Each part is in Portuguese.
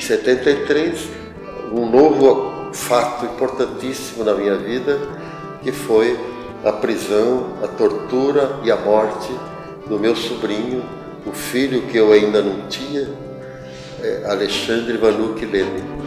73, um novo fato importantíssimo na minha vida, que foi a prisão, a tortura e a morte do meu sobrinho, o filho que eu ainda não tinha, Alexandre Vanucchi Leme.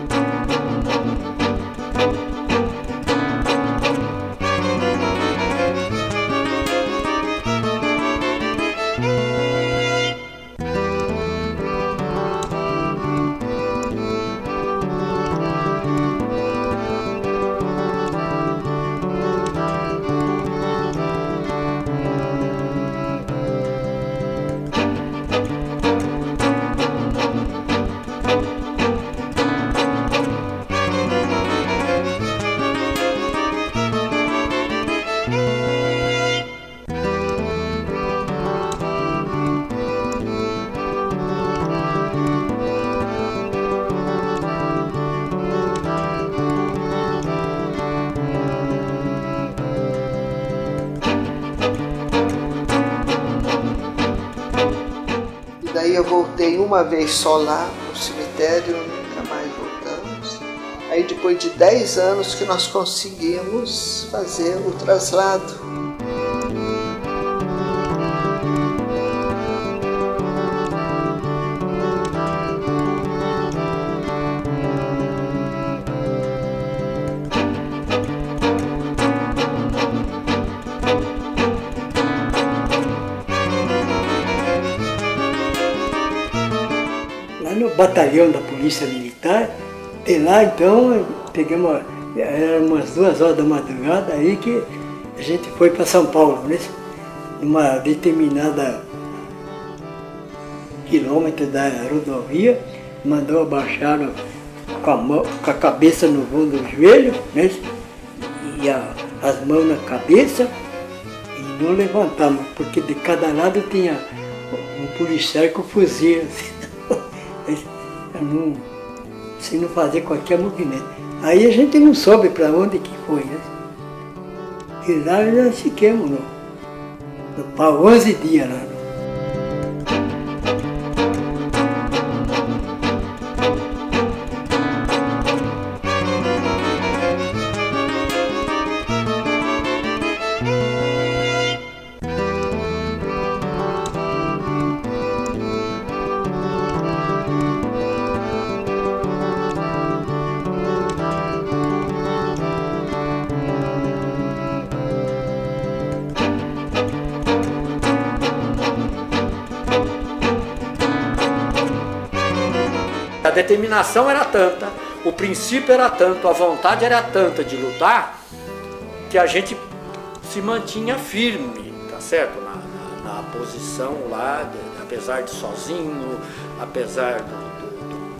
Daí eu voltei uma vez só lá no cemitério, nunca mais voltamos. Aí depois de 10 anos que nós conseguimos fazer o traslado. No batalhão da Polícia Militar, de lá então pegamos, eram umas 2 horas da madrugada aí que a gente foi para São Paulo, né? Numa determinada quilômetro da rodovia, mandou abaixar com a cabeça no vão do joelho, né? E as mãos na cabeça, e não levantamos, porque de cada lado tinha um policial com fuzil, assim. Se não fazer qualquer movimento. Aí a gente não soube para onde que foi, né? E lá nós ficamos no pau 11 dias lá. A determinação era tanta, o princípio era tanto, a vontade era tanta de lutar, que a gente se mantinha firme, tá certo? Na posição lá, apesar de sozinho, apesar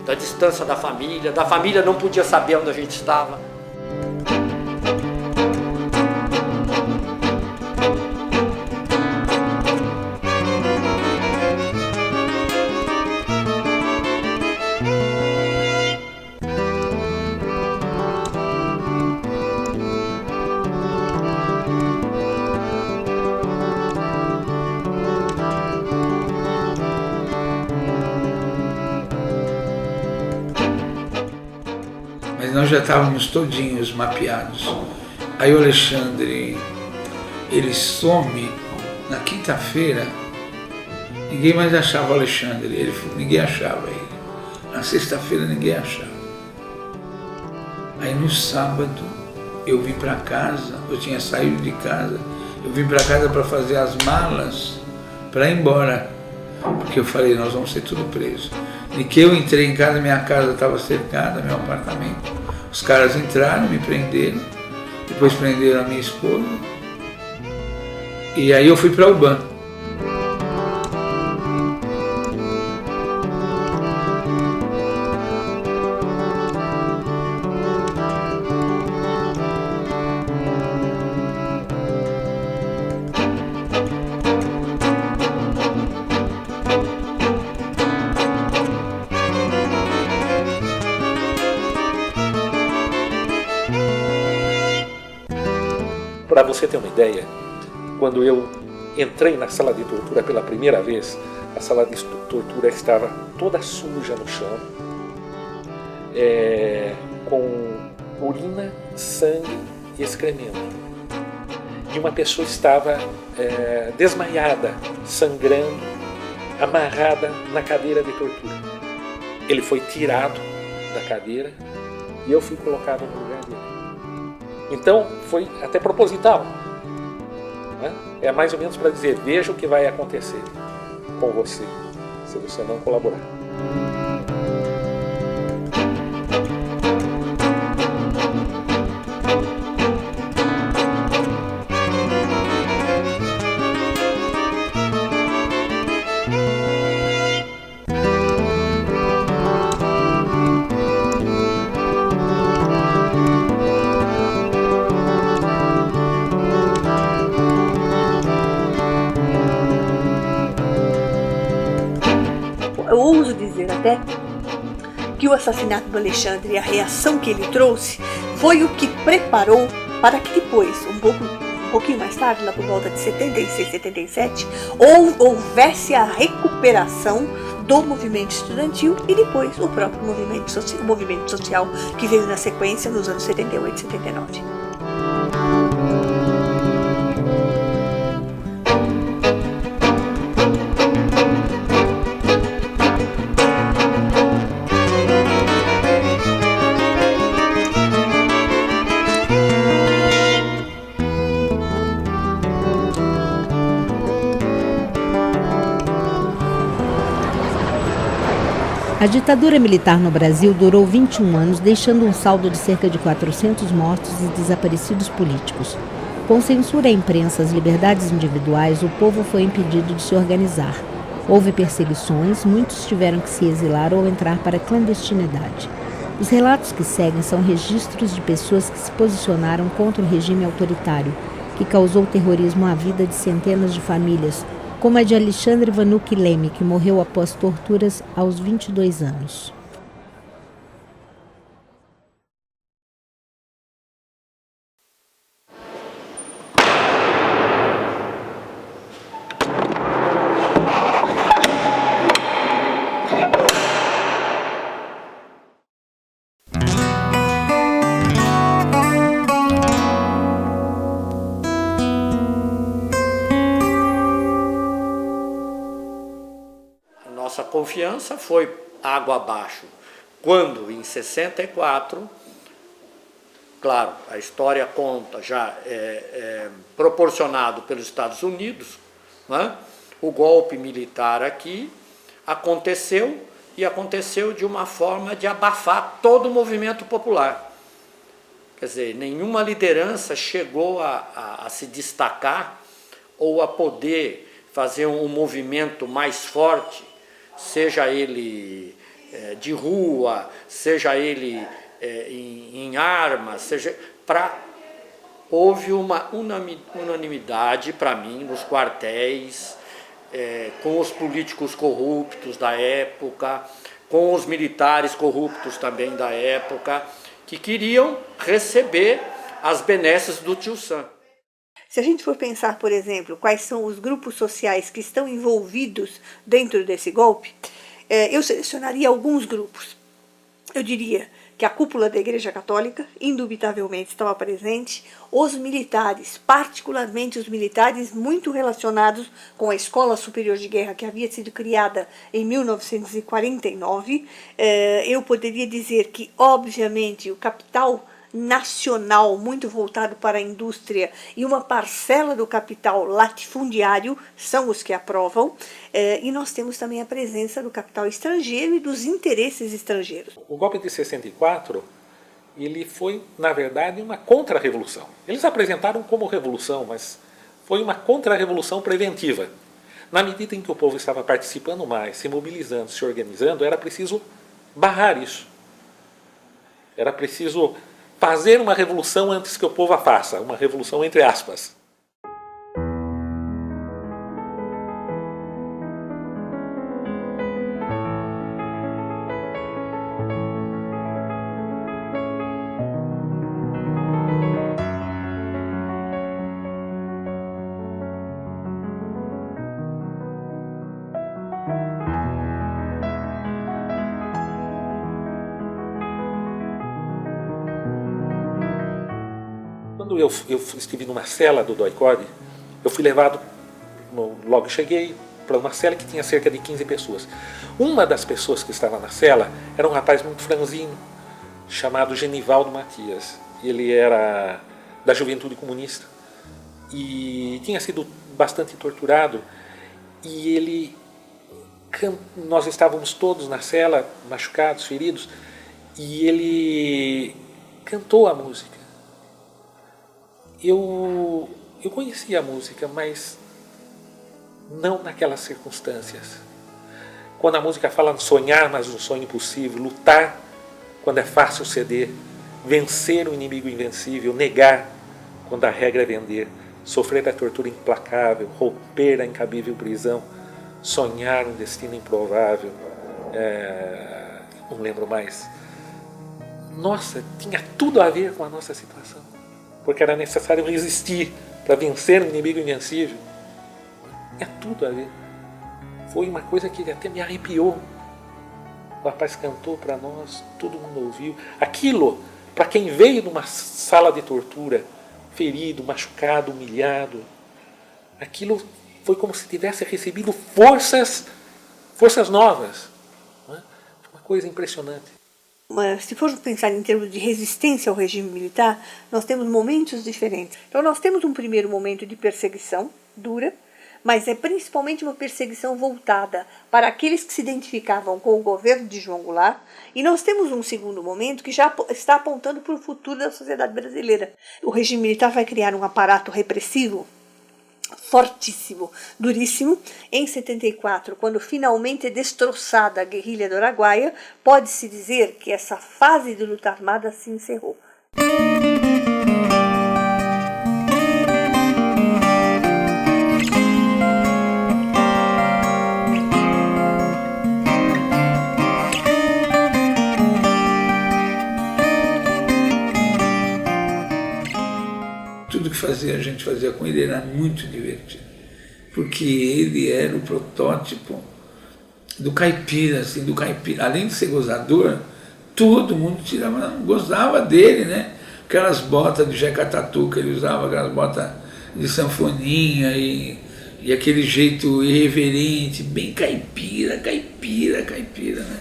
da distância da família não podia saber onde a gente estava. Mas nós já estávamos todinhos mapeados. Aí o Alexandre, ele some na quinta-feira, ninguém mais achava o Alexandre, ninguém achava ele. Na sexta-feira ninguém achava. Aí no sábado eu vim para casa, eu tinha saído de casa, eu vim para casa para fazer as malas para ir embora, porque eu falei, nós vamos ser tudo presos. E que eu entrei em casa, minha casa estava cercada, meu apartamento. Os caras entraram, me prenderam, depois prenderam a minha esposa. E aí eu fui para o banco. Para você ter uma ideia, quando eu entrei na sala de tortura pela primeira vez, a sala de tortura estava toda suja no chão, com urina, sangue e excremento. E uma pessoa estava desmaiada, sangrando, amarrada na cadeira de tortura. Ele foi tirado da cadeira e eu fui colocado no lugar dele. Então foi até proposital, né? É mais ou menos para dizer: veja o que vai acontecer com você se você não colaborar. Eu ouso dizer até que o assassinato do Alexandre e a reação que ele trouxe foi o que preparou para que depois, um pouquinho mais tarde, lá por volta de 76, 77, houvesse a recuperação do movimento estudantil e depois o próprio movimento social que veio na sequência nos anos 78 e 79. A ditadura militar no Brasil durou 21 anos, deixando um saldo de cerca de 400 mortos e desaparecidos políticos. Com censura à imprensa, às liberdades individuais, o povo foi impedido de se organizar. Houve perseguições, muitos tiveram que se exilar ou entrar para a clandestinidade. Os relatos que seguem são registros de pessoas que se posicionaram contra o regime autoritário, que causou terrorismo à vida de centenas de famílias, como a de Alexandre Vanucchi Leme, que morreu após torturas aos 22 anos. Nossa confiança foi água abaixo. Quando, em 64, claro, a história conta, já proporcionado pelos Estados Unidos, né? O golpe militar aqui aconteceu, e aconteceu de uma forma de abafar todo o movimento popular. Quer dizer, nenhuma liderança chegou a se destacar ou a poder fazer um movimento mais forte, seja ele de rua, seja ele em armas, houve uma unanimidade, para mim, nos quartéis, com os políticos corruptos da época, com os militares corruptos também da época, que queriam receber as benesses do Tio Sam. Se a gente for pensar, por exemplo, quais são os grupos sociais que estão envolvidos dentro desse golpe, eu selecionaria alguns grupos. Eu diria que a cúpula da Igreja Católica, indubitavelmente, estava presente, os militares, particularmente os militares muito relacionados com a Escola Superior de Guerra, que havia sido criada em 1949. Eu poderia dizer que, obviamente, o capital nacional muito voltado para a indústria e uma parcela do capital latifundiário são os que aprovam, e nós temos também a presença do capital estrangeiro e dos interesses estrangeiros. O golpe de 64, ele foi, na verdade, uma contra-revolução. Eles apresentaram como revolução, mas foi uma contra-revolução preventiva. Na medida em que o povo estava participando mais, se mobilizando, se organizando, era preciso barrar isso. Era preciso fazer uma revolução antes que o povo a faça, uma revolução entre aspas. Quando eu estive numa cela do DOI-CODE, eu fui levado, logo cheguei, para uma cela que tinha cerca de 15 pessoas. Uma das pessoas que estava na cela era um rapaz muito franzino, chamado Genivaldo Matias. Ele era da Juventude Comunista e tinha sido bastante torturado. E nós estávamos todos na cela, machucados, feridos, e ele cantou a música. Eu conhecia a música, mas não naquelas circunstâncias. Quando a música fala sonhar, mas um sonho impossível, lutar quando é fácil ceder, vencer o inimigo invencível, negar quando a regra é vender, sofrer a tortura implacável, romper a incabível prisão, sonhar um destino improvável, não lembro mais. Nossa, tinha tudo a ver com a nossa situação, porque era necessário resistir para vencer o inimigo invencível. Tinha tudo a ver. Foi uma coisa que até me arrepiou. O rapaz cantou para nós, todo mundo ouviu. Aquilo, para quem veio de uma sala de tortura, ferido, machucado, humilhado, aquilo foi como se tivesse recebido forças novas. Não é? Foi uma coisa impressionante. Mas se formos pensar em termos de resistência ao regime militar, nós temos momentos diferentes. Então nós temos um primeiro momento de perseguição dura, mas é principalmente uma perseguição voltada para aqueles que se identificavam com o governo de João Goulart, e nós temos um segundo momento que já está apontando para o futuro da sociedade brasileira. O regime militar vai criar um aparato repressivo fortíssimo, duríssimo. Em 74, quando finalmente é destroçada a guerrilha do Araguaia, pode-se dizer que essa fase de luta armada se encerrou. Tudo que a gente fazia com ele era muito divertido, porque ele era o protótipo do caipira, assim, do caipira. Além de ser gozador, todo mundo gozava dele, né? Aquelas botas de jacatatu que ele usava, aquelas botas de sanfoninha e aquele jeito irreverente, bem caipira, né?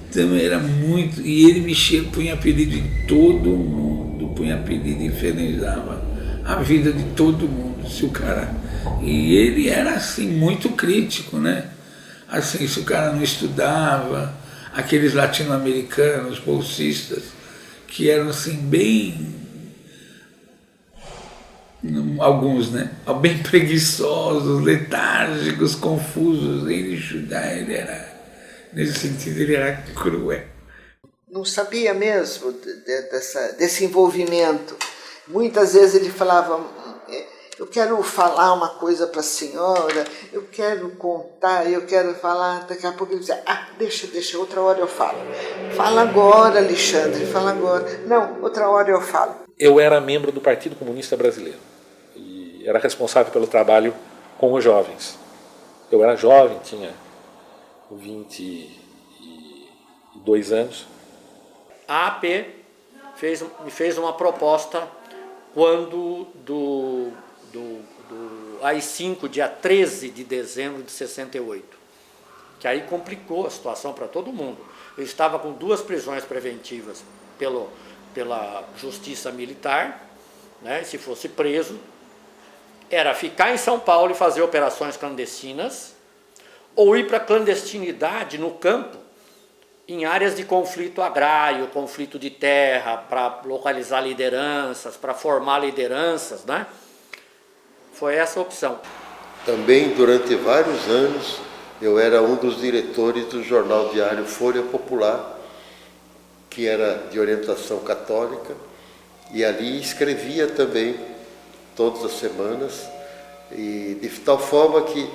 Então era muito, e ele mexia, punha apelido em todo mundo, punha apelido e infernizava a vida de todo mundo, se o cara... E ele era, assim, muito crítico, né? Assim, se o cara não estudava, aqueles latino-americanos, bolsistas, que eram, assim, bem... Alguns, né? Bem preguiçosos, letárgicos, confusos. Ele era... Nesse sentido, ele era cruel. Não sabia mesmo desse envolvimento. Muitas vezes ele falava, eu quero falar uma coisa para a senhora, eu quero contar, eu quero falar. Daqui a pouco ele dizia, deixa, outra hora eu falo. Fala agora, Alexandre, fala agora. Não, outra hora eu falo. Eu era membro do Partido Comunista Brasileiro e era responsável pelo trabalho com os jovens. Eu era jovem, tinha 22 anos. A AP me fez uma proposta quando do AI-5, dia 13 de dezembro de 68, que aí complicou a situação para todo mundo. Eu estava com 2 prisões preventivas pela justiça militar, né? Se fosse preso, era ficar em São Paulo e fazer operações clandestinas, ou ir para a clandestinidade no campo, em áreas de conflito agrário, conflito de terra, para localizar lideranças, para formar lideranças, né? Foi essa a opção. Também, durante vários anos, eu era um dos diretores do jornal diário Folha Popular, que era de orientação católica, e ali escrevia também, todas as semanas, e de tal forma que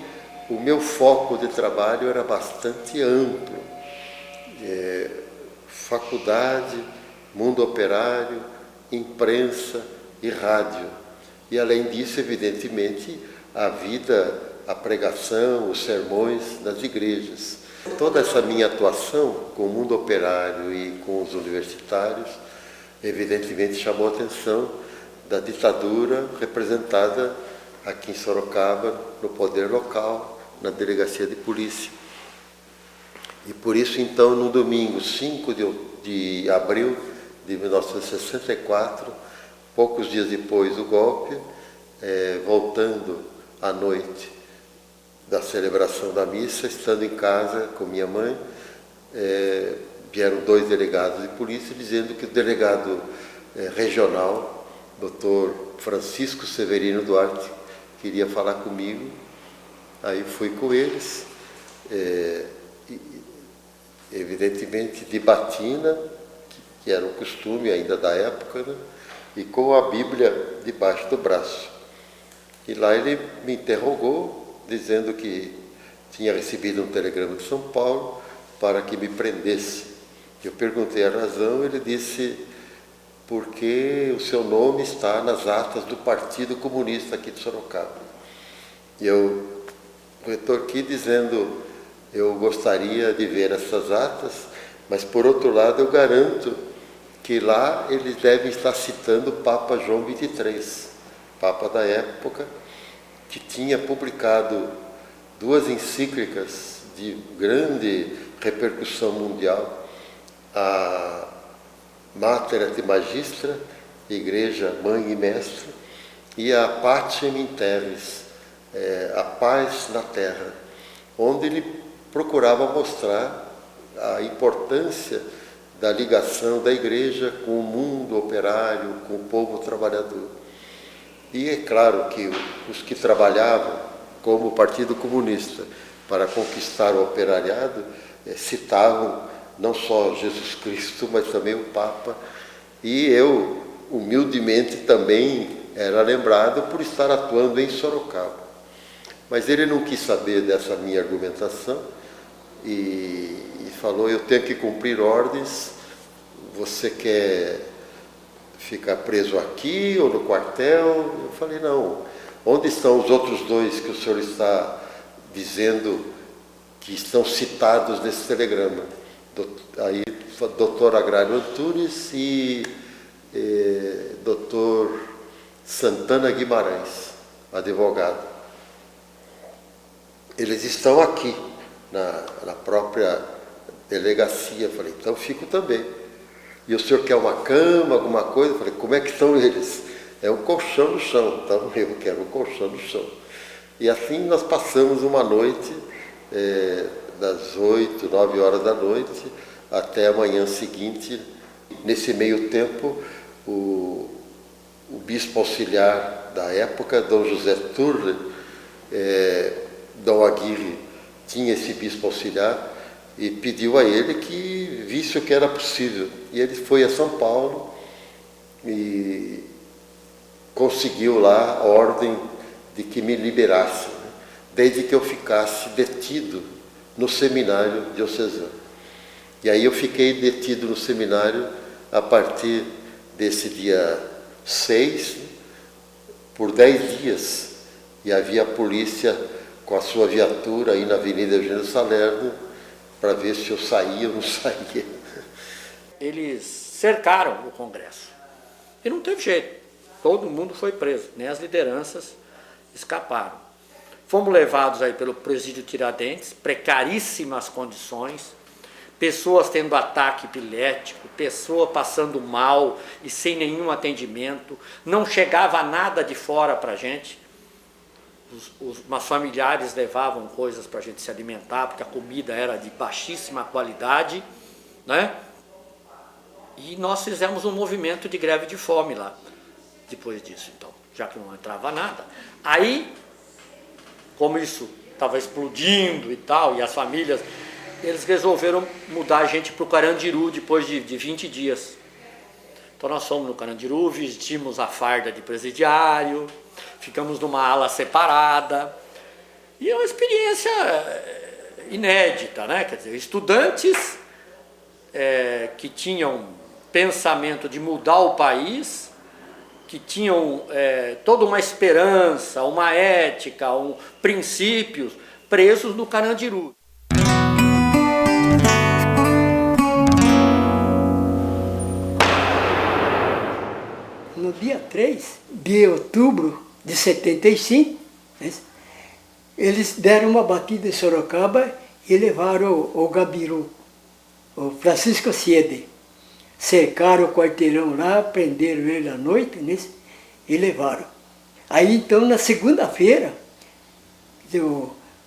o meu foco de trabalho era bastante amplo. Faculdade, mundo operário, imprensa e rádio. E além disso, evidentemente, a vida, a pregação, os sermões nas igrejas. Toda essa minha atuação com o mundo operário e com os universitários, evidentemente chamou a atenção da ditadura representada aqui em Sorocaba, no poder local, na delegacia de polícia. E por isso, então, no domingo 5 de abril de 1964, poucos dias depois do golpe, voltando à noite da celebração da missa, estando em casa com minha mãe, vieram 2 delegados de polícia dizendo que o delegado regional, Dr. Francisco Severino Duarte, queria falar comigo. Aí fui com eles, evidentemente de batina, que era um costume ainda da época, né? E com a Bíblia debaixo do braço. E lá ele me interrogou, dizendo que tinha recebido um telegrama de São Paulo para que me prendesse. Eu perguntei a razão, ele disse: porque o seu nome está nas atas do Partido Comunista aqui de Sorocaba. E eu retorqui dizendo: eu gostaria de ver essas atas, mas por outro lado eu garanto que lá eles devem estar citando o Papa João XXIII, Papa da época, que tinha publicado 2 encíclicas de grande repercussão mundial, a Mater et Magistra, Igreja Mãe e Mestre, e a Pacem in Terris, a paz na terra, onde ele procurava mostrar a importância da ligação da igreja com o mundo operário, com o povo trabalhador. E é claro que os que trabalhavam como o Partido Comunista para conquistar o operariado citavam não só Jesus Cristo, mas também o Papa, e eu, humildemente, também era lembrado por estar atuando em Sorocaba. Mas ele não quis saber dessa minha argumentação e falou: eu tenho que cumprir ordens, você quer ficar preso aqui ou no quartel? Eu falei: não, onde estão os outros 2 que o senhor está dizendo que estão citados nesse telegrama? Aí, doutor Agrário Antunes e doutor Santana Guimarães, advogado. Eles estão aqui, na própria delegacia. Eu falei: então fico também. E o senhor quer uma cama, alguma coisa? Eu falei: como é que estão eles? É um colchão no chão, então eu quero um colchão no chão. E assim nós passamos uma noite, das 8, 9 horas da noite, até a manhã seguinte. Nesse meio tempo, o bispo auxiliar da época, Dom José Turre, Dom Aguirre tinha esse bispo auxiliar e pediu a ele que visse o que era possível. E ele foi a São Paulo e conseguiu lá a ordem de que me liberasse, né? Desde que eu ficasse detido no seminário diocesano. E aí eu fiquei detido no seminário a partir desse dia 6, por 10 dias. E havia a polícia com a sua viatura aí na Avenida Eugênio Salerno para ver se eu saía ou não saía. Eles cercaram o Congresso e não teve jeito, todo mundo foi preso, nem as lideranças escaparam. Fomos levados aí pelo presídio Tiradentes, precaríssimas condições, pessoas tendo ataque epilético, pessoa passando mal e sem nenhum atendimento, não chegava nada de fora para a gente. Os familiares levavam coisas para a gente se alimentar, porque a comida era de baixíssima qualidade, né? E nós fizemos um movimento de greve de fome lá, depois disso, então, já que não entrava nada. Aí, como isso estava explodindo e tal, e as famílias, eles resolveram mudar a gente para o Carandiru depois de 20 dias. Então nós fomos no Carandiru, vestimos a farda de presidiário, ficamos numa ala separada, e é uma experiência inédita, né? Quer dizer, estudantes que tinham pensamento de mudar o país, que tinham toda uma esperança, uma ética, princípios, presos no Carandiru. No no dia 3 de outubro de 75, né, eles deram uma batida em Sorocaba e levaram o Gabiru, o Francisco Siede. Cercaram o quarteirão lá, prenderam ele à noite, né, e levaram. Aí então, na segunda-feira,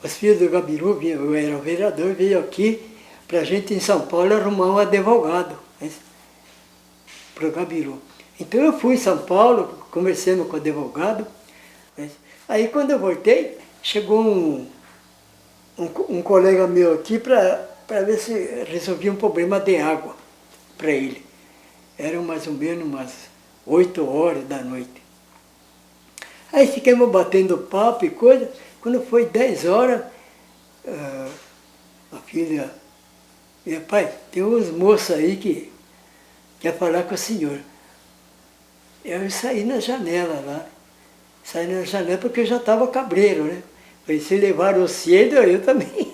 os filhos do Gabiru, eu era o vereador, veio aqui para a gente em São Paulo arrumar um advogado, né, para o Gabiru. Então eu fui em São Paulo, conversando com o advogado, né. Aí quando eu voltei, chegou um colega meu aqui para ver se resolvia um problema de água para ele. Eram mais ou menos umas 8 horas da noite. Aí ficamos batendo papo e coisa. Quando foi 10 horas, a filha, meu pai, tem uns moços aí que quer falar com o senhor. Eu saí na janela lá. Saí na janela porque eu já estava cabreiro, né? Falei, se levaram cedo, eu também.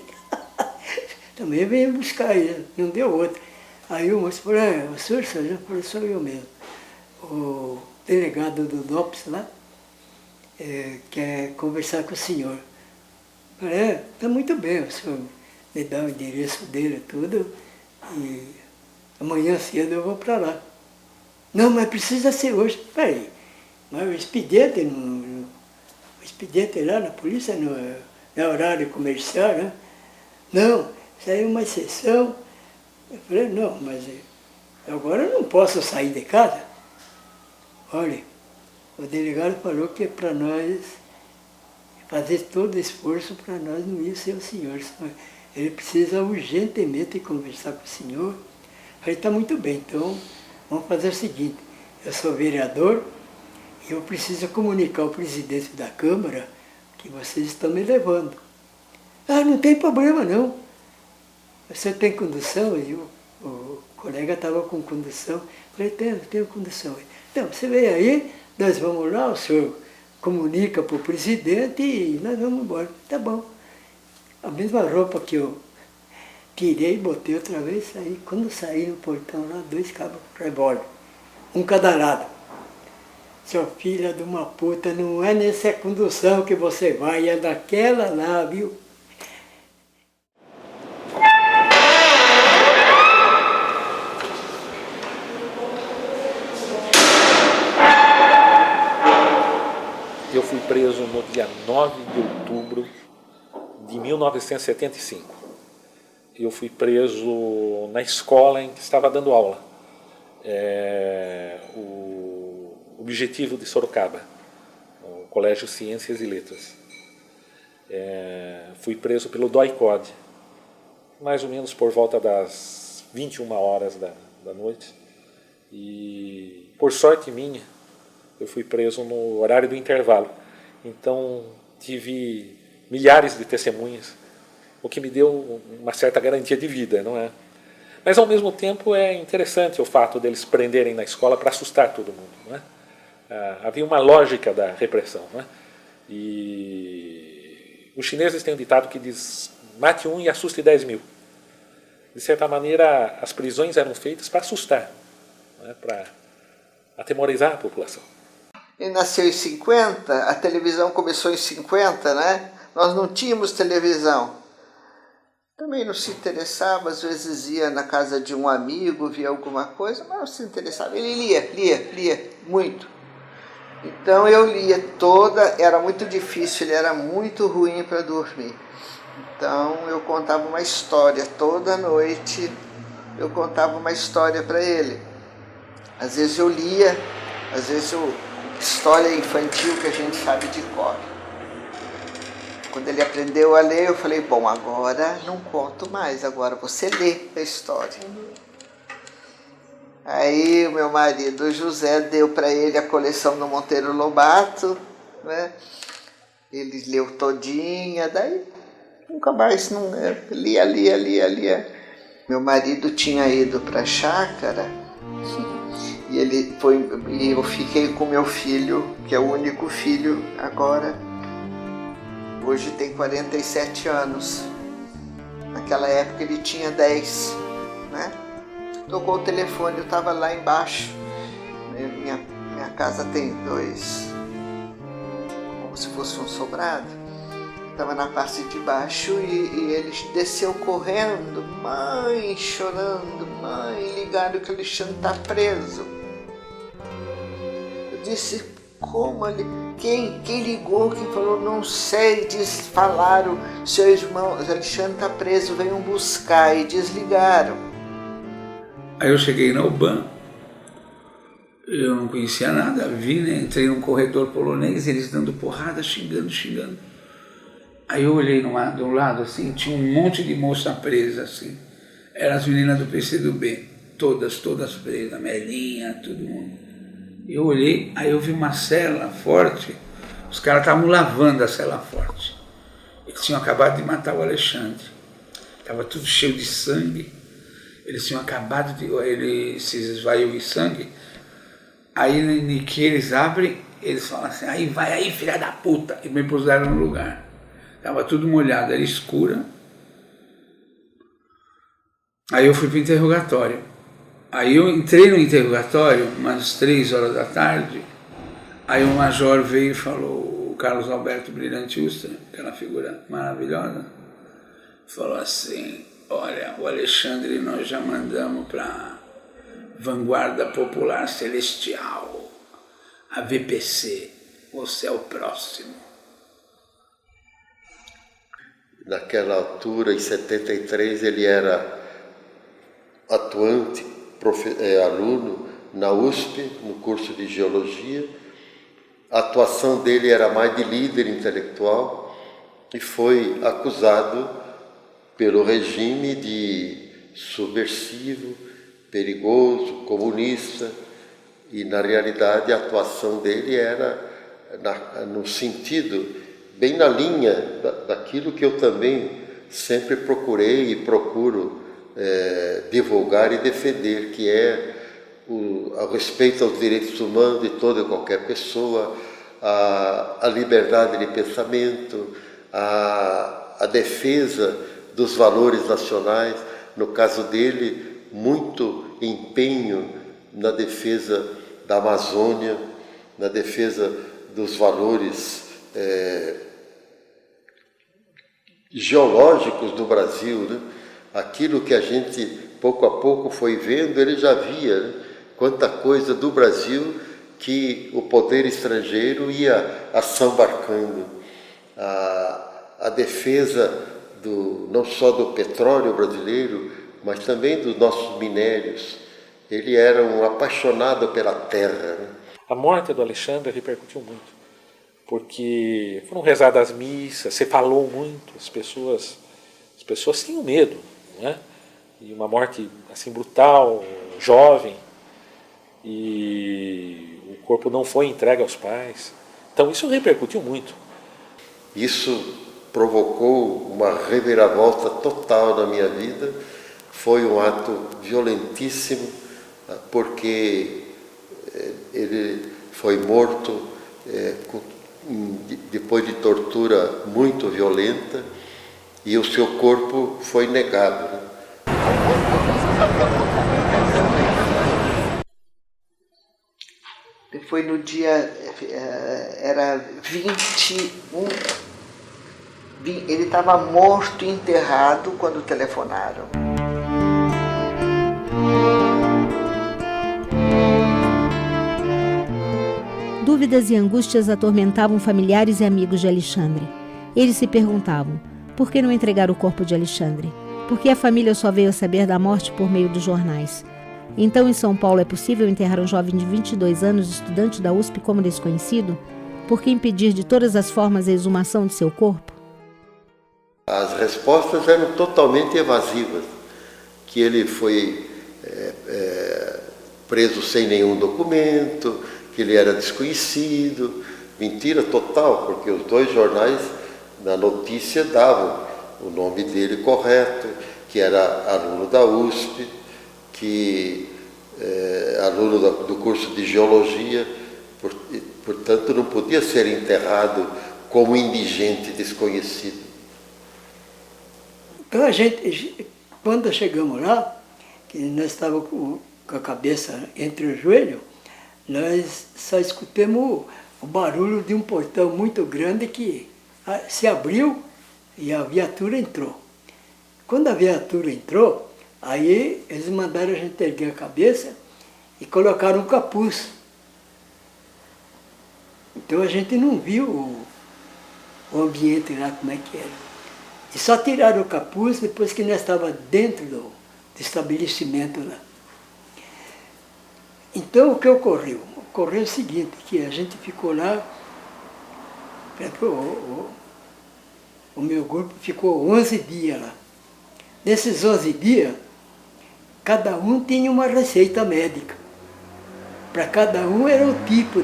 Também venho buscar ele, não deu outro. Aí o moço falou, o senhor, eu falei, sou eu mesmo. O delegado do DOPS lá quer conversar com o senhor. Eu falei, está muito bem, o senhor me dá o endereço dele tudo e amanhã cedo eu vou para lá. Não, mas precisa ser hoje. Peraí, mas o expediente lá na polícia não é horário comercial, né? Não, saiu uma exceção. Eu falei, não, mas agora eu não posso sair de casa. Olha, o delegado falou que é para nós fazer todo o esforço para nós não ir ser o senhor. Ele precisa urgentemente conversar com o senhor. Eu falei, está muito bem, então vamos fazer o seguinte, eu sou vereador e eu preciso comunicar ao presidente da Câmara que vocês estão me levando. Ah, não tem problema não. Você tem condução? E o colega estava com condução. Eu falei, tenho condução. Então, você vem aí, nós vamos lá, o senhor comunica para o presidente e nós vamos embora. Tá bom. A mesma roupa que eu tirei, botei outra vez, saí. Quando saí no portão lá, 2 cabos revólver, um cada lado. Seu filho de uma puta, não é nessa condução que você vai, é daquela lá, viu? Eu fui preso no dia 9 de outubro de 1975. Eu fui preso na escola em que estava dando aula. O Objetivo de Sorocaba, o Colégio Ciências e Letras. Fui preso pelo DOI-CODE, mais ou menos por volta das 21 horas da noite. E, por sorte minha, eu fui preso no horário do intervalo. Então, tive milhares de testemunhas, o que me deu uma certa garantia de vida, não é? Mas, ao mesmo tempo, é interessante o fato deles prenderem na escola para assustar todo mundo, não é? Havia uma lógica da repressão, não é? E os chineses têm um ditado que diz, mate um e assuste 10 mil. De certa maneira, as prisões eram feitas para assustar, não é? Para atemorizar a população. Ele nasceu em 50, a televisão começou em 50, né? Nós não tínhamos televisão. Também não se interessava, às vezes ia na casa de um amigo, via alguma coisa, mas não se interessava. Ele lia muito. Então eu lia toda, era muito difícil, ele era muito ruim para dormir. Então eu contava uma história, toda noite eu contava uma história para ele. Às vezes eu lia, às vezes história infantil que a gente sabe de cor. Quando ele aprendeu a ler, eu falei, bom, agora não conto mais, agora você lê a história. Aí o meu marido, o José, deu para ele a coleção do Monteiro Lobato, né? Ele leu todinha, daí nunca mais, não, lia. Meu marido tinha ido para a chácara e eu fiquei com meu filho, que é o único filho agora. Hoje tem 47 anos. Naquela época ele tinha 10, né? Tocou o telefone, eu estava lá embaixo, minha casa tem dois, como se fosse um sobrado. Estava na parte de baixo e ele desceu correndo, mãe, chorando, mãe, ligaram que o Alexandre está preso. Eu disse, como ele... Quem ligou, quem falou, não sei, falaram, seu irmão Alexandre está preso, venham buscar, e desligaram. Aí eu cheguei na UBAN, eu não conhecia nada, vi, né? Entrei num corredor polonês, eles dando porrada, xingando. Aí eu olhei de um lado, assim, tinha um monte de moça presa, assim. Eram as meninas do PCdoB, todas presas, Melinha, todo mundo. Eu olhei, aí eu vi uma cela forte, os caras estavam lavando a cela forte. Eles tinham acabado de matar o Alexandre. Estava tudo cheio de sangue. Eles tinham acabado de... Ele se esvaiu em sangue. Aí que eles abrem, eles falam assim, aí vai aí, filha da puta. E me puseram no lugar. Estava tudo molhado, era escura. Aí eu fui para o interrogatório. Aí eu entrei no interrogatório, umas 3 horas da tarde, aí o major veio e falou, o Carlos Alberto Brilhante Ustra, aquela figura maravilhosa, falou assim, olha, o Alexandre nós já mandamos para Vanguarda Popular Celestial, a VPC, você é o próximo. Naquela altura, em 73, ele era atuante, aluno na USP, no curso de Geologia. A atuação dele era mais de líder intelectual e foi acusado pelo regime de subversivo, perigoso, comunista, e na realidade a atuação dele era no sentido, bem na linha daquilo que eu também sempre procurei e procuro divulgar e defender, que é o respeito aos direitos humanos de toda e qualquer pessoa, a liberdade de pensamento, a defesa dos valores nacionais, no caso dele, muito empenho na defesa da Amazônia, na defesa dos valores geológicos do Brasil, né? Aquilo que a gente pouco a pouco foi vendo, ele já via, né? Quanta coisa do Brasil que o poder estrangeiro ia assambarcando. A defesa não só do petróleo brasileiro, mas também dos nossos minérios. Ele era um apaixonado pela terra, né? A morte do Alexandre repercutiu muito, porque foram rezadas missas, você falou muito, as pessoas tinham medo, né? E uma morte assim brutal, jovem, e o corpo não foi entregue aos pais. Então isso repercutiu muito. Isso provocou uma reviravolta total na minha vida. Foi um ato violentíssimo, porque ele foi morto depois de tortura muito violenta, e o seu corpo foi negado, né? Foi no dia, era 21, ele estava morto e enterrado quando telefonaram. Dúvidas e angústias atormentavam familiares e amigos de Alexandre. Eles se perguntavam, por que não entregar o corpo de Alexandre? Por que a família só veio a saber da morte por meio dos jornais? Então, em São Paulo, é possível enterrar um jovem de 22 anos, estudante da USP, como desconhecido? Por que impedir de todas as formas a exumação de seu corpo? As respostas eram totalmente evasivas, que ele foi preso sem nenhum documento, que ele era desconhecido. Mentira total, porque os dois jornais na notícia davam o nome dele correto, que era aluno da USP, que aluno do curso de Geologia, portanto não podia ser enterrado como indigente desconhecido. Então quando chegamos lá, que nós estávamos com a cabeça entre os joelhos, nós só escutamos o barulho de um portão muito grande que se abriu e a viatura entrou. Quando a viatura entrou, aí eles mandaram a gente erguer a cabeça e colocaram um capuz. Então a gente não viu o ambiente lá, como é que era. E só tiraram o capuz depois que nós estávamos dentro do estabelecimento lá. Então o que ocorreu? Ocorreu o seguinte, que a gente ficou lá, o meu grupo ficou 11 dias lá. Nesses 11 dias, cada um tinha uma receita médica. Para cada um era um tipo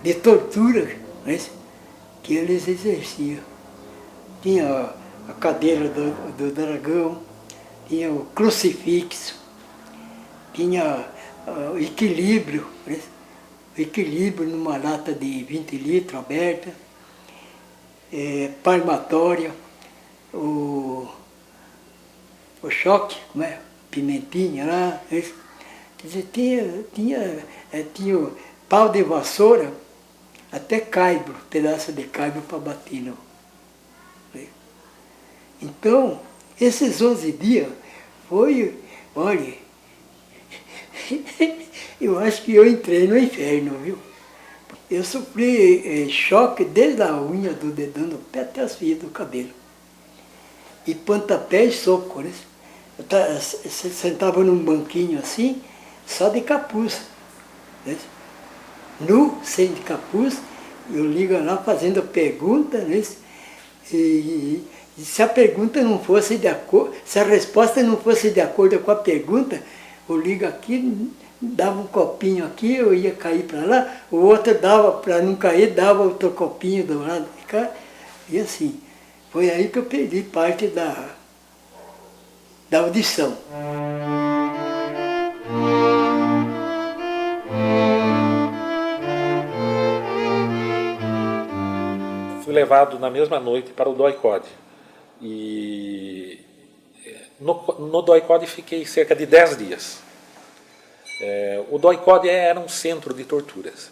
de tortura, né, que eles exerciam. Tinha a cadeira do dragão, tinha o crucifixo, tinha o equilíbrio, né, o equilíbrio numa lata de 20 litros aberta, palmatória, o choque, né, pimentinha lá, né. Quer dizer, tinha o pau de vassoura, até caibro, pedaço de caibro para bater no. Então, esses 11 dias foi, olha, eu acho que eu entrei no inferno, viu? Eu sofri choque desde a unha do dedão do pé até as fias do cabelo. E pontapé e soco, né? Eu sentava num banquinho assim, só de capuz, né? Nu, sem de capuz, eu ligo lá fazendo pergunta, né? E se a pergunta não fosse de acordo, se a resposta não fosse de acordo com a pergunta, eu ligo aqui, dava um copinho aqui, eu ia cair para lá, o outro dava, para não cair, dava outro copinho do lado de cá, e assim. Foi aí que eu perdi parte da audição. Fui levado na mesma noite para o DOI-CODE. E no DOI-CODE fiquei cerca de 10 dias. O DOI-CODE era um centro de torturas.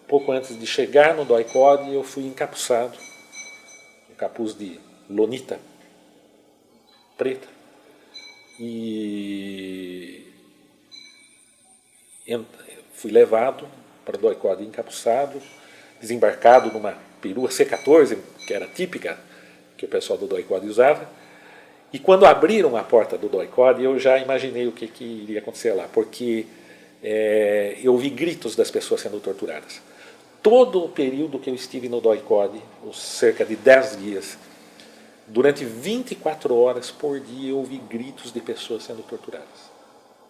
Pouco antes de chegar no DOI-CODE, eu fui encapuçado, um capuz de lonita preta, e fui levado para o DOI-CODE encapuçado, desembarcado numa perua C-14, que era típica que o pessoal do DOI-CODE usava. E quando abriram a porta do DOI-CODE, eu já imaginei o que iria acontecer lá, porque eu ouvi gritos das pessoas sendo torturadas. Todo o período que eu estive no DOI-CODE, os cerca de 10 dias, durante 24 horas por dia eu ouvi gritos de pessoas sendo torturadas.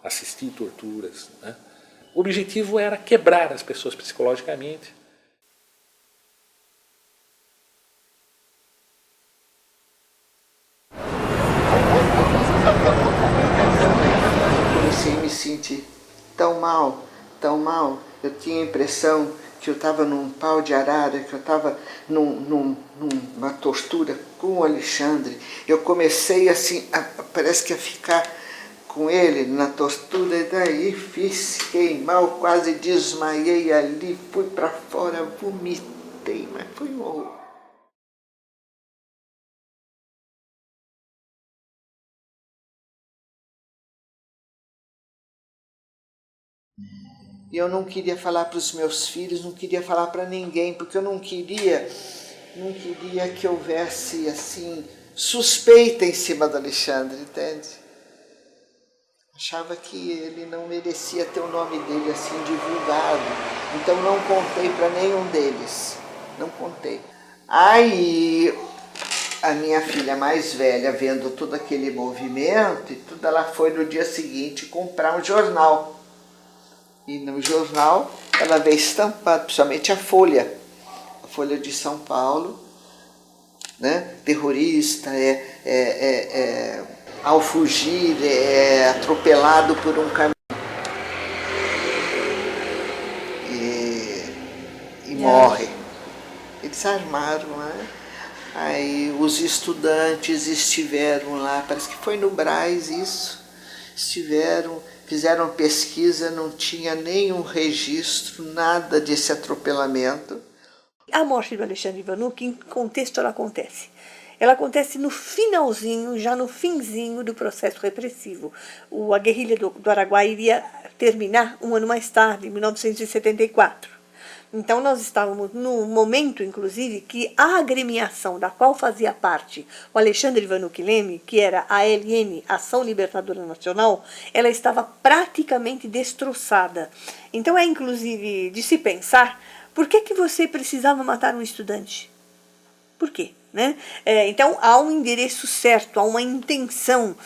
Assisti torturas, né? O objetivo era quebrar as pessoas psicologicamente. Comecei a me sentir tão mal, tão mal. Eu tinha a impressão que eu estava num pau de arara, que eu estava numa tortura com o Alexandre. Eu comecei assim, parece que a ficar com ele na tortura, e daí fiquei mal, quase desmaiei ali, fui para fora, vomitei, mas foi um horror. E eu não queria falar para os meus filhos, não queria falar para ninguém, porque eu não queria que houvesse assim suspeita em cima do Alexandre, entende? Achava que ele não merecia ter o nome dele assim divulgado, então não contei para nenhum deles, não contei. Aí a minha filha mais velha, vendo todo aquele movimento e tudo, ela foi no dia seguinte comprar um jornal. E no jornal ela veio estampado, principalmente a Folha de São Paulo, né? Terrorista, ao fugir, é atropelado por um caminhão e morre. Eles armaram, né? Aí os estudantes estiveram lá, parece que foi no Brás isso, fizeram pesquisa, não tinha nenhum registro, nada desse atropelamento. A morte do Alexandre Vanucchi, em que contexto ela acontece? Ela acontece no finalzinho, já no finzinho do processo repressivo. A guerrilha do Araguaia iria terminar um ano mais tarde, em 1974. Então nós estávamos no momento, inclusive, que a agremiação da qual fazia parte o Alexandre Vanucchi Leme, que era a ALN, Ação Libertadora Nacional, ela estava praticamente destroçada. Então é inclusive de se pensar, por que você precisava matar um estudante? Por quê? Né? Então há um endereço certo, há uma intenção,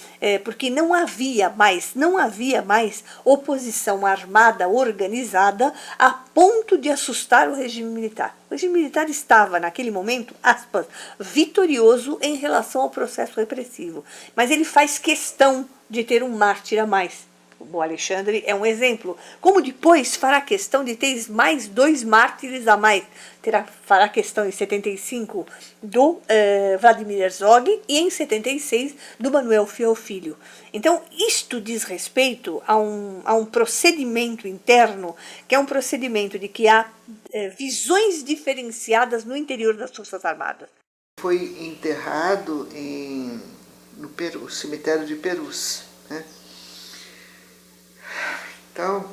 porque não havia mais oposição armada organizada a ponto de assustar o regime militar. O regime militar estava, naquele momento, aspas, vitorioso em relação ao processo repressivo, mas ele faz questão de ter um mártir a mais. O Alexandre é um exemplo, como depois fará questão de ter mais 2 mártires a mais. Fará questão em 75 do Vladimir Herzog e em 76 do Manuel Fiel Filho. Então, isto diz respeito a um procedimento interno, que é um procedimento de que há visões diferenciadas no interior das Forças Armadas. Foi enterrado no cemitério de Perus, né? Então,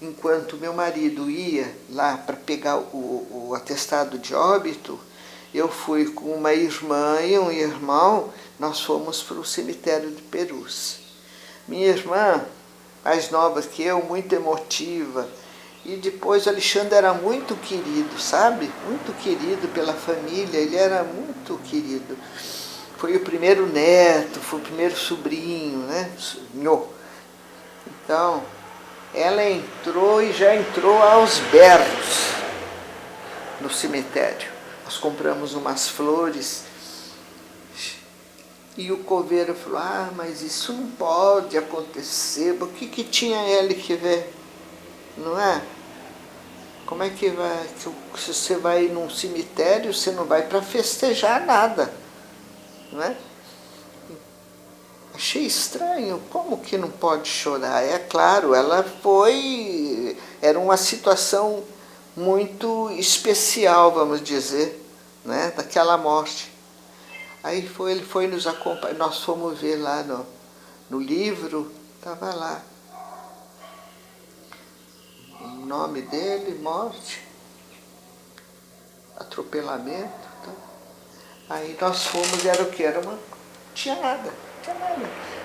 enquanto meu marido ia lá para pegar o atestado de óbito, eu fui com uma irmã e um irmão, nós fomos para o cemitério de Perus. Minha irmã, mais nova que eu, muito emotiva, e depois o Alexandre era muito querido, sabe? Muito querido pela família, ele era muito querido. Foi o primeiro neto, foi o primeiro sobrinho, né? Então, ela entrou e já entrou aos berros no cemitério. Nós compramos umas flores e o coveiro falou, mas isso não pode acontecer, o que tinha ele que ver, não é? Como é que vai, se você vai num cemitério, você não vai para festejar nada, não é? Achei estranho, como que não pode chorar? É claro, era uma situação muito especial, vamos dizer, né, daquela morte. Aí ele foi nos acompanhar, nós fomos ver lá no livro, estava lá o nome dele, morte, atropelamento. Tá? Aí nós fomos, era o que? Tinha nada,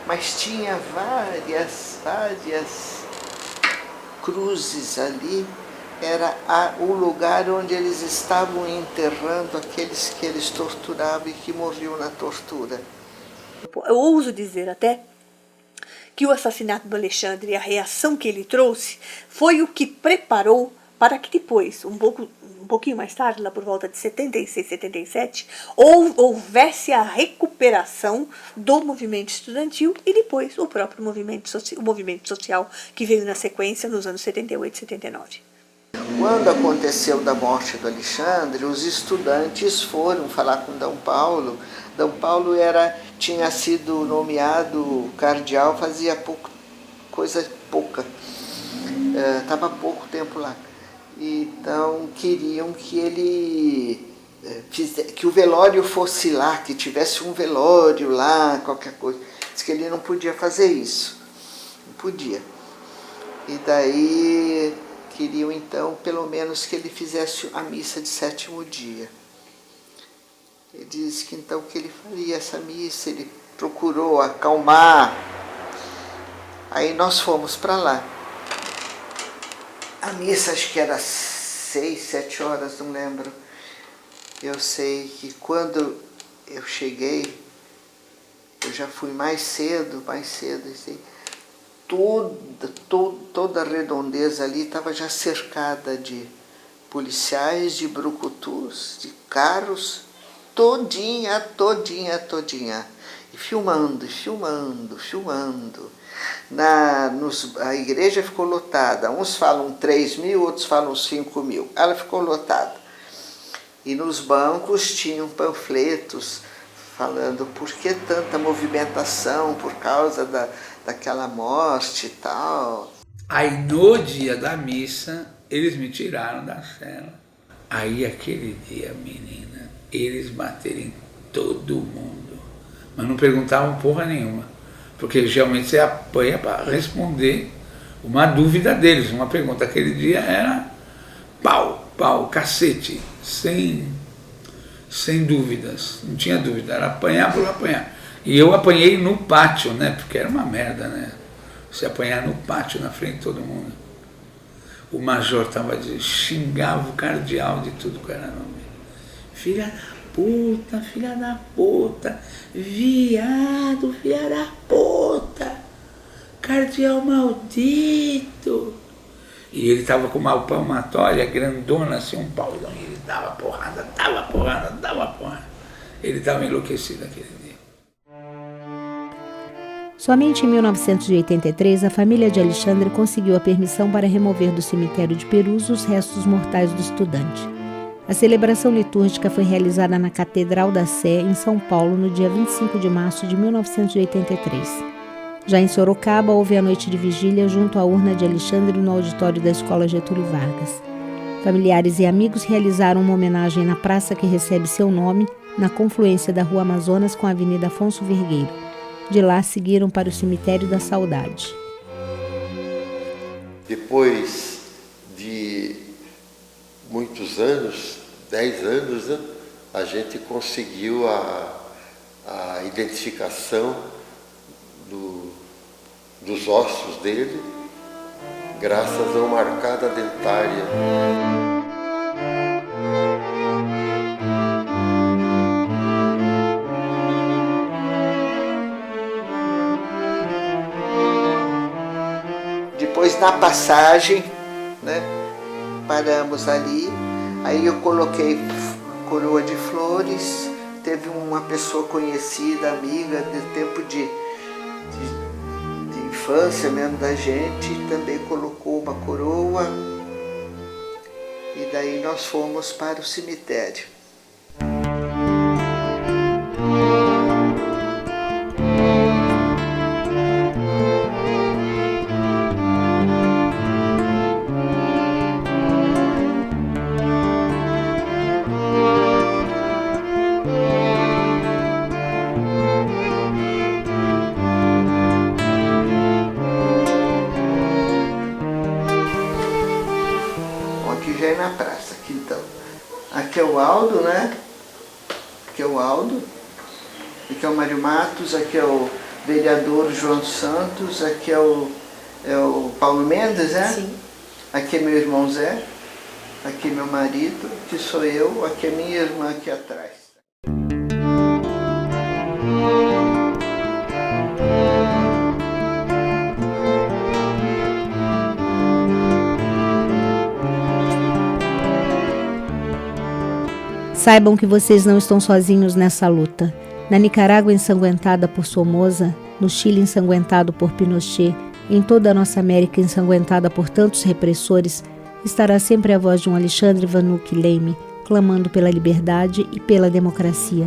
mas tinha várias cruzes ali. Era o lugar onde eles estavam enterrando aqueles que eles torturavam e que morriam na tortura. Eu ouso dizer até que o assassinato do Alexandre e a reação que ele trouxe foi o que preparou para que depois, um pouquinho mais tarde, lá por volta de 76, 77, houvesse a recuperação do movimento estudantil e depois o próprio movimento social que veio na sequência nos anos 78 e 79. Quando aconteceu da morte do Alexandre, os estudantes foram falar com D. Paulo. D. Paulo tinha sido nomeado cardeal fazia pouca, estava há pouco tempo lá. Então queriam que o velório fosse lá, que tivesse um velório lá, qualquer coisa. Diz que ele não podia fazer isso, não podia. E daí queriam então pelo menos que ele fizesse a missa de 7º dia. Ele disse que então que ele faria essa missa, ele procurou acalmar. Aí nós fomos para lá. A missa acho que era 6, 7 horas, não lembro. Eu sei que quando eu cheguei, eu já fui mais cedo, assim, toda a redondeza ali estava já cercada de policiais, de brucutus, de carros, todinha. E filmando. A igreja ficou lotada, uns falam 3.000, outros falam 5.000, ela ficou lotada. E nos bancos tinham panfletos falando por que tanta movimentação, por causa daquela morte e tal. Aí no dia da missa, eles me tiraram da cela. Aí aquele dia, menina, eles bateram em todo mundo. Mas não perguntavam porra nenhuma. Porque geralmente você apanha para responder uma dúvida deles, uma pergunta. Aquele dia era pau, cacete, sem dúvidas. Não tinha dúvida, era apanhar por apanhar. E eu apanhei no pátio, né? Porque era uma merda, né? Você apanhar no pátio, na frente de todo mundo. O major xingava o cardeal de tudo que era nome. Filha da puta, viado, filha da puta, cardeal maldito. E ele estava com uma palmatória grandona, assim, um paulão, e ele dava porrada. Ele estava enlouquecido aquele dia. Somente em 1983, a família de Alexandre conseguiu a permissão para remover do cemitério de Perus os restos mortais do estudante. A celebração litúrgica foi realizada na Catedral da Sé, em São Paulo, no dia 25 de março de 1983. Já em Sorocaba, houve a noite de vigília junto à urna de Alexandre no auditório da Escola Getúlio Vargas. Familiares e amigos realizaram uma homenagem na praça que recebe seu nome, na confluência da Rua Amazonas com a Avenida Afonso Vergueiro. De lá seguiram para o Cemitério da Saudade. Depois de muitos anos, 10 anos, né, a gente conseguiu a identificação dos ossos dele, graças a uma arcada dentária. Depois, na passagem, né, paramos ali, aí eu coloquei coroa de flores. Teve uma pessoa conhecida, amiga, do tempo de infância mesmo da gente, também colocou uma coroa. E daí nós fomos para o cemitério. Já é na praça, aqui então. Aqui é o Aldo, né? Aqui é o Aldo. Aqui é o Mário Matos, aqui é o vereador João Santos, aqui é o Paulo Mendes, né? Sim. Aqui é meu irmão Zé, aqui é meu marido, aqui sou eu, aqui é minha irmã aqui atrás. Saibam que vocês não estão sozinhos nessa luta. Na Nicarágua ensanguentada por Somoza, no Chile ensanguentado por Pinochet, em toda a nossa América ensanguentada por tantos repressores, estará sempre a voz de um Alexandre Vanucchi Leme, clamando pela liberdade e pela democracia.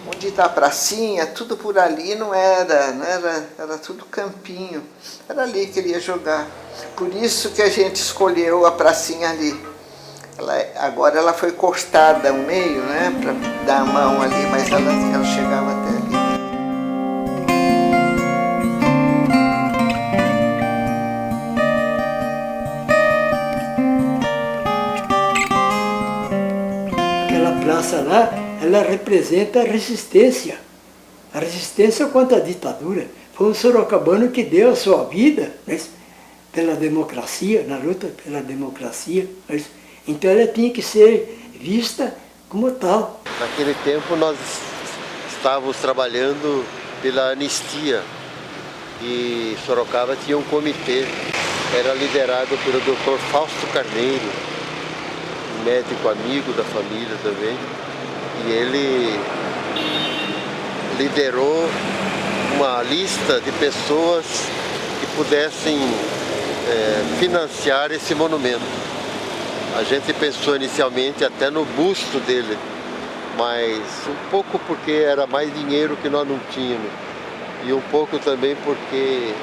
Onde está a pracinha, tudo por ali não era, era tudo campinho. Era ali que ele ia jogar. Por isso que a gente escolheu a pracinha ali. Agora ela foi cortada ao meio, né, para dar a mão ali, mas ela chegava até ali. Aquela praça lá, ela representa a resistência contra a ditadura. Foi um sorocabano que deu a sua vida, né, pela democracia, na luta pela democracia. Então ela tinha que ser vista como tal. Naquele tempo nós estávamos trabalhando pela anistia e Sorocaba tinha um comitê, era liderado pelo Dr. Fausto Carneiro, um médico amigo da família também, e ele liderou uma lista de pessoas que pudessem financiar esse monumento. A gente pensou inicialmente até no busto dele, mas um pouco porque era mais dinheiro que nós não tínhamos e um pouco também porque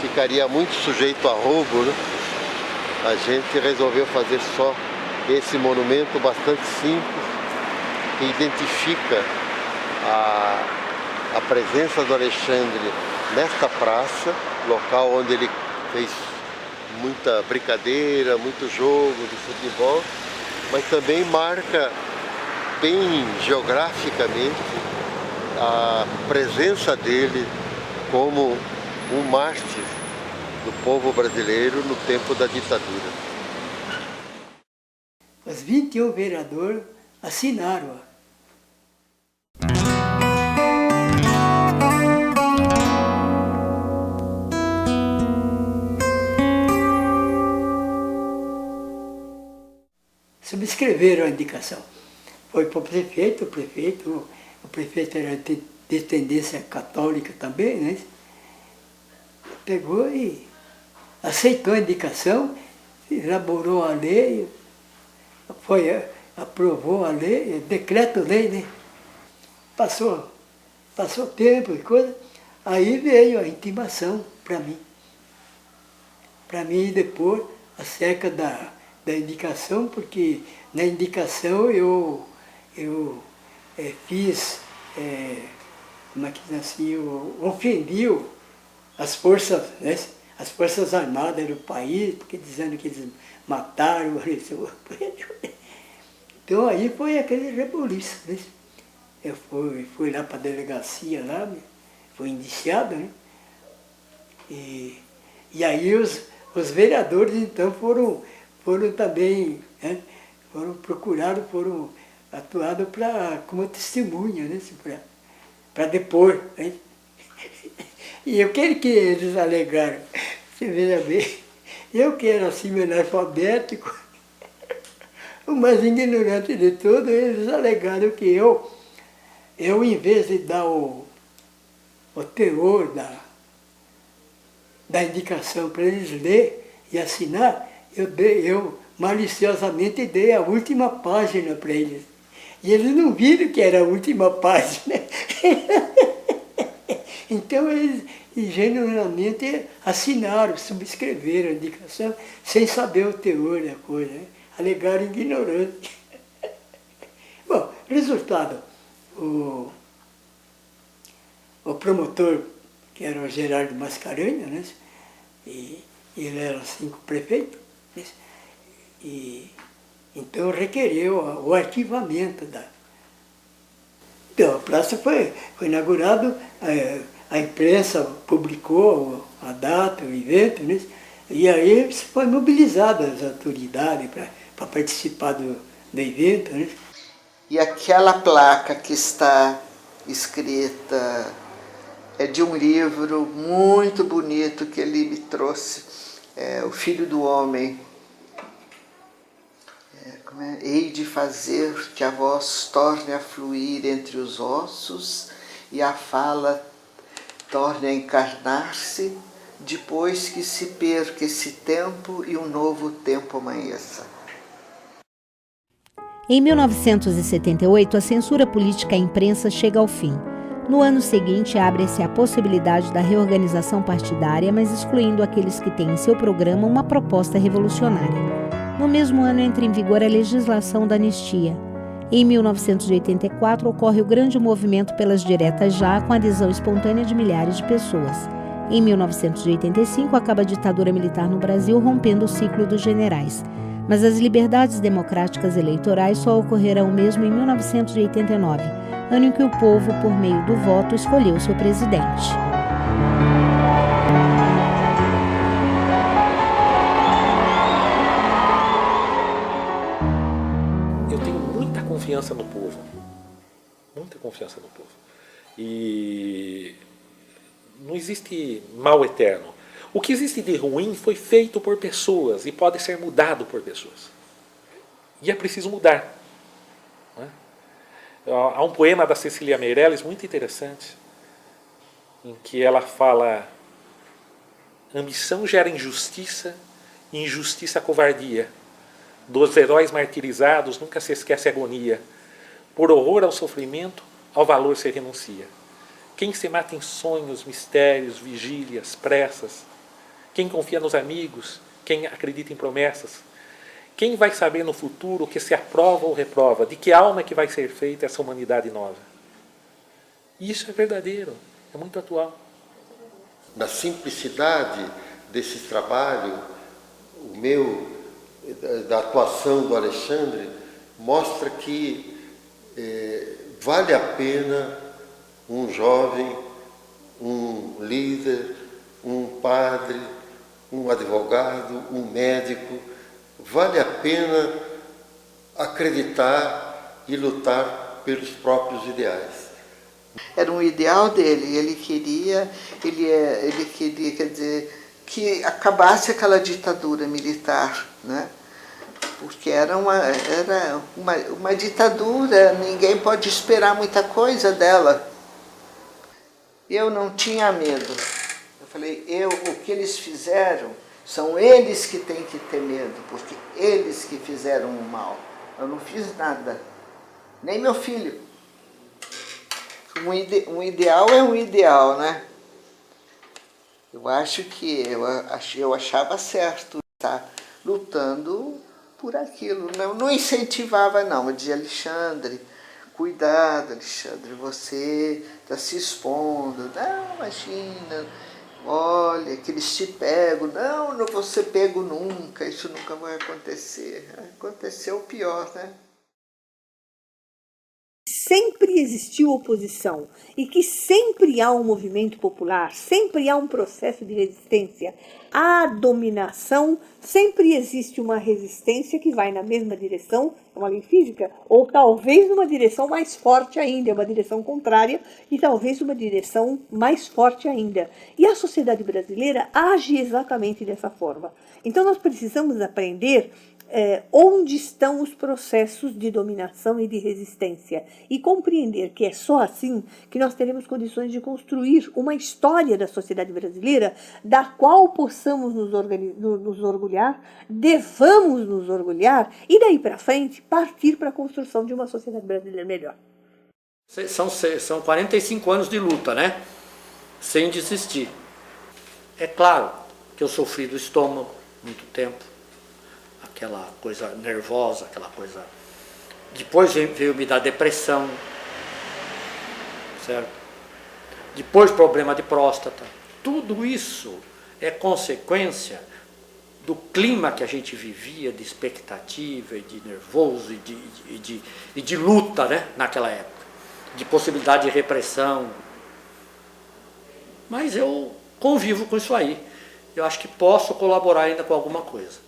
ficaria muito sujeito a roubo, né? A gente resolveu fazer só esse monumento bastante simples que identifica a presença do Alexandre nesta praça, local onde ele fez muita brincadeira, muito jogo de futebol, mas também marca bem geograficamente a presença dele como um mártir do povo brasileiro no tempo da ditadura. Os 21 vereadores assinaram. Subscreveram a indicação. Foi para o prefeito, o prefeito era de tendência católica também, né? Pegou e aceitou a indicação, elaborou a lei, aprovou a lei, decreto-lei, né? Passou tempo e coisa, aí veio a intimação para mim depor acerca da indicação, porque na indicação eu fiz, como é que diz assim, eu ofendi as forças, né? As forças armadas do país, porque dizendo que eles mataram. Então aí foi aquele reboliço, né? Eu fui lá para a delegacia, lá, fui indiciado, né? E aí os vereadores então foram também, né? Foram atuados como testemunha, né? Para depor, né? E o que eles alegaram? Você veja bem, eu que era assim analfabético, o mais ignorante de todos, eles alegaram que eu em vez de dar o teor da indicação para eles ler e assinar, eu maliciosamente dei a última página para eles. E eles não viram que era a última página. Então eles ingenuamente assinaram, subscreveram a indicação sem saber o teor da coisa, né? Alegaram ignorante. Bom, resultado, o promotor, que era o Gerardo Mascarenhas, né? E ele era 5 prefeitos, né? E então requereu o arquivamento Então, a praça foi inaugurada, a imprensa publicou a data, o evento, né? E aí foi mobilizada as autoridades para participar do evento, né? E aquela placa que está escrita é de um livro muito bonito que ele me trouxe, O Filho do Homem. Hei de fazer que a voz torne a fluir entre os ossos e a fala torne a encarnar-se, depois que se perca esse tempo e um novo tempo amanheça. Em 1978, a censura política à imprensa chega ao fim. No ano seguinte, abre-se a possibilidade da reorganização partidária, mas excluindo aqueles que têm em seu programa uma proposta revolucionária. No mesmo ano entra em vigor a legislação da anistia. Em 1984 ocorre o grande movimento pelas diretas já, com a adesão espontânea de milhares de pessoas. Em 1985 acaba a ditadura militar no Brasil, rompendo o ciclo dos generais. Mas as liberdades democráticas eleitorais só ocorrerão mesmo em 1989, ano em que o povo, por meio do voto, escolheu seu presidente. Confiança no povo, muita confiança no povo. E não existe mal eterno. O que existe de ruim foi feito por pessoas e pode ser mudado por pessoas. E é preciso mudar. Né? Há um poema da Cecília Meirelles muito interessante, em que ela fala: ambição gera injustiça, e injustiça covardia. Dos heróis martirizados nunca se esquece a agonia. Por horror ao sofrimento, ao valor se renuncia. Quem se mata em sonhos, mistérios, vigílias, pressas? Quem confia nos amigos? Quem acredita em promessas? Quem vai saber no futuro o que se aprova ou reprova? De que alma é que vai ser feita essa humanidade nova? Isso é verdadeiro, é muito atual. Na simplicidade desse trabalho, o meu, da atuação do Alexandre, mostra que vale a pena um jovem, um líder, um padre, um advogado, um médico, vale a pena acreditar e lutar pelos próprios ideais. Era um ideal dele, ele queria, quer dizer, que acabasse aquela ditadura militar, né? Porque era uma ditadura, ninguém pode esperar muita coisa dela. Eu não tinha medo. Eu falei, o que eles fizeram, são eles que têm que ter medo, porque eles que fizeram o mal. Eu não fiz nada, nem meu filho. Um ideal é um ideal, né? Eu acho que eu achava certo estar lutando por aquilo. Não incentivava, não. Eu dizia, Alexandre, cuidado, Alexandre, você está se expondo. Não, imagina, olha, que eles te pegam. Não vou ser pego nunca, isso nunca vai acontecer. Aconteceu o pior, né? Sempre existiu oposição e que sempre há um movimento popular, sempre há um processo de resistência à dominação, sempre existe uma resistência que vai na mesma direção, é uma lei física, ou talvez numa direção mais forte ainda, uma direção contrária e talvez uma direção mais forte ainda. E a sociedade brasileira age exatamente dessa forma. Então nós precisamos aprender onde estão os processos de dominação e de resistência e compreender que é só assim que nós teremos condições de construir uma história da sociedade brasileira da qual possamos nos orgulhar, devamos nos orgulhar e daí para frente partir para a construção de uma sociedade brasileira melhor. São 45 anos de luta, né? Sem desistir. É claro que eu sofri do estômago muito tempo, aquela coisa nervosa, aquela coisa... Depois veio me dar depressão, certo? Depois problema de próstata. Tudo isso é consequência do clima que a gente vivia, de expectativa, e de nervoso, e de luta, né? Naquela época. De possibilidade de repressão. Mas eu convivo com isso aí. Eu acho que posso colaborar ainda com alguma coisa.